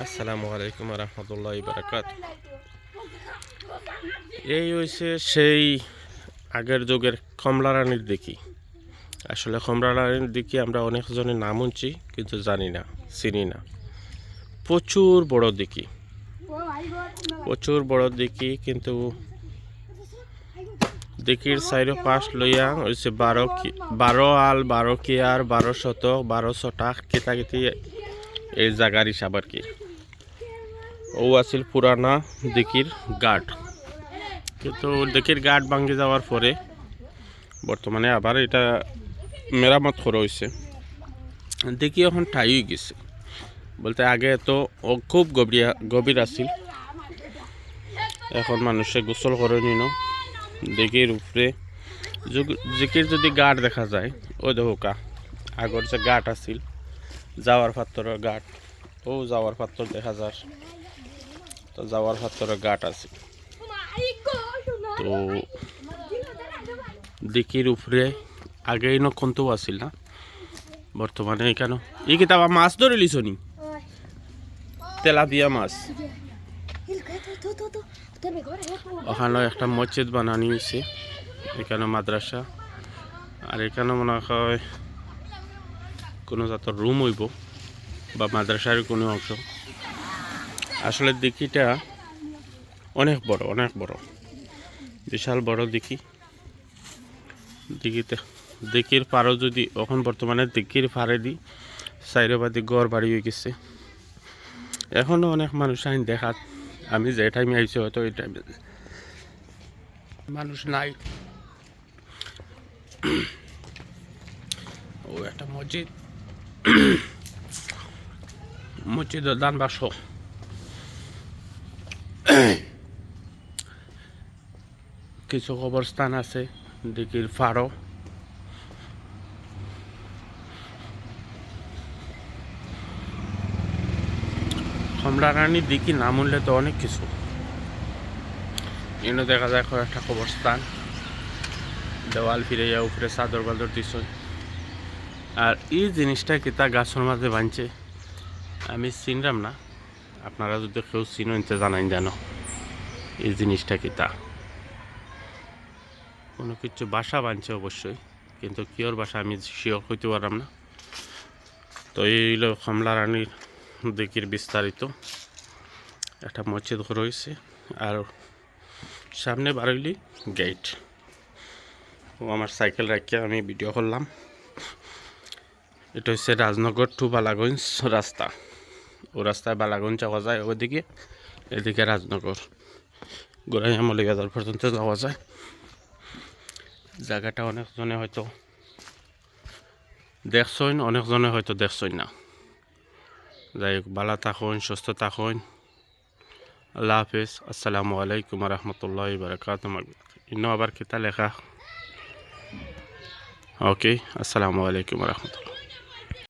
আসসালামু আলাইকুম রহমতুল্লাহি বারাকাত। এই হয়েছে সেই আগের যুগের কমলা রানীর দিঘি। আসলে কমলা রানীর দিঘি আমরা অনেকজনের নাম শুনছি কিন্তু জানি না, চিনি না। প্রচুর বড় দিঘি, প্রচুর বড় দিঘি, কিন্তু দিঘির চাইরো পাশ লইয়া হয়েছে 12 আল 12 কেয়ার 12 শতক 12 শতাক কেতাকেতি এই জায়গার হিসাব আর কি। ও আছিল পুরানা দিঘির গার্ড, কিন্তু দিঘির গার্ড ভাঙে যাওয়ার পরে বর্তমানে আবার এটা মেরামত করা হয়েছে। দিঘি এখন ঠাই হয়ে গেছে বলতে, আগে তো খুব গভীর আছিল। এখন মানুষে গোসল করে নিন দিঘির উপরে। দিঘির যদি গার্ড দেখা যায়, ওই দেখোকা আগর যে গার্ড আছিল যাওয়ার পাত্তরের গার্ড, ও যাওয়ার পাত্তর দেখা যায়, তো যাওয়ার পাত্তরের গার্ড আছে। তো দিঘির উপরে আগে নক্ষন্ত আছিল না, বর্তমানে কেন এই কিতাবা মাছ ধরে লিছ নি, তেলাপিয়া মাছ। ওখানে একটা মসজিদ বানানি হয়েছে, এখানে মাদ্রাসা, আর এখানে মনে হয় কোনো জাতের রুম হইব বা মাদ্রাসার কোনো অংশ। আসলে দিঘিটা অনেক বড়, অনেক বড়, বিশাল বড় দিঘি। দিঘির পাড়ও যদি এখন বর্তমানে দিঘির পাড়ে দি সাইরবাদী গড় বাড়ি হয়ে গেছে। এখনও অনেক মানুষ আইন দেখাত, আমি যে টাইমে আইছি হয়তো ওই টাইমে মানুষ নাই। ও একটা মসজিদ, মসজিদের দান বাক্স, কিছু কবরস্থান আছে দিঘির পাড়ও। কমলা রানী দিঘি নাম উঠলে তো অনেক কিছু, এনে দেখা যায় একটা কবরস্থান, দেওয়াল ফিরে উপরে চাদর বাদর দিছ। আর এই জিনিসটা কিতা গাছের মাঝে বানছে আমি চিনলাম না, আপনারা যদি কেউ চিনো নিতে জানাই জানো এই জিনিসটা কিতা। কোনো কিছু বাসা বানছে অবশ্যই, কিন্তু কিওর বাসা আমি শিওর হইতে পারলাম না। তো এই হলো কমলা রানীর দিঘির বিস্তারিত। একটা মসজিদ রয়েছে, আর সামনে বাড়িলি গেট। ও আমার সাইকেল রাখিয়া আমি ভিডিও করলাম। এটা হচ্ছে রাজনগর টু বালাগঞ্জ রাস্তা। ও রাস্তায় বালাগঞ্জ যাওয়া যায় ওদিকে, এদিকে রাজনগর গোড়াইয়া মলিবাজার পর্যন্ত যাওয়া যায়। জায়গাটা অনেকজনে হয়তো দেখছইন, অনেকজনে হয়তো দেখছইন না। যাই হোক, ভালো থাকুন, সুস্থ থাকুন। আল্লাহ হাফেজ। আসসালামু আলাইকুম রহমতুল্লাহি বারাকাতুহু। ইনো আবার কিতা লেখা? ওকে, আসসালামু আলাইকুম রহমতুল্লাহ।